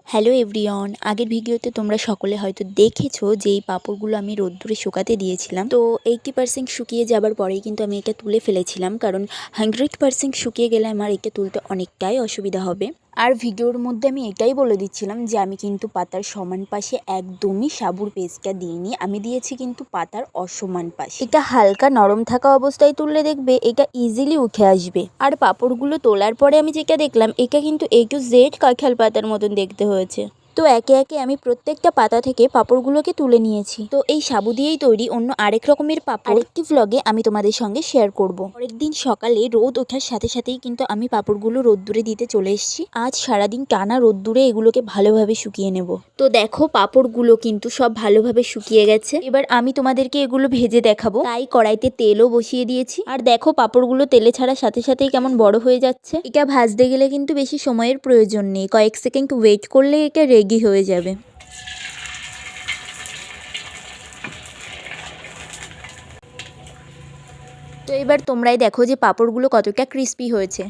Hello everyone, আগের ভিডিওতে তোমরা সকলে হয়তো দেখেছো যে এই পাঁপড়গুলো আমি রোদ্দুরে শুকাতে দিয়েছিলাম। তো 80% শুকিয়ে যাবার পরেই কিন্তু আমি এটা তুলে ফেলেছিলাম, কারণ 100% শুকিয়ে গেলে আমার এটা তুলতে অনেকটাই অসুবিধা হবে। আর ভিডিওর মধ্যে আমি এটাই বলে দিচ্ছিলাম যে আমি কিন্তু পাতার সমান পাশে একদমই সাবুর পেস্টটা দিইনি, আমি দিয়েছি কিন্তু পাতার অসমান পাশে। এটা হালকা নরম থাকা অবস্থায় তুললে দেখবে এটা ইজিলি উঠে আসবে। আর পাঁপড়গুলো তোলার পরে আমি যেটা দেখলাম, এটা কিন্তু A to Z কাঁঠাল পাতার মতন দেখতে হয়েছে। তো একে একে আমি প্রত্যেকটা পাতা থেকে পাঁপড়গুলোকে তুলে নিয়েছি। তো এই সাবু দিয়েই তৈরি অন্য আরেক রকমের পাঁপড় আরেকটি ভ্লগে আমি তোমাদের সঙ্গে শেয়ার করব। পরের দিন সকালে রোদ ওঠার সাথে সাথেই কিন্তু আমি পাঁপড়গুলো রোদ্দুরে দিতে চলে এসেছি। আজ সারাদিন টানা রোদ্দুরে এগুলোকে ভালোভাবে শুকিয়ে নেব। তো দেখো পাঁপড়গুলো কিন্তু সব ভালোভাবে শুকিয়ে গেছে। এবার আমি তোমাদেরকে এগুলো ভেজে দেখাবো, তাই কড়াইতে তেলও বসিয়ে দিয়েছি। আর দেখো পাঁপড়গুলো তেলে ছাড়ার সাথে সাথেই কেমন বড় হয়ে যাচ্ছে। এটা ভাজতে গেলে কিন্তু বেশি সময়ের প্রয়োজন নেই, কয়েক সেকেন্ড ওয়েট করলে এটা রেডি হয়ে যাবে। তো এবার তোমরাই দেখো যে পাঁপড়গুলো কতটা ক্রিস্পি হয়েছে।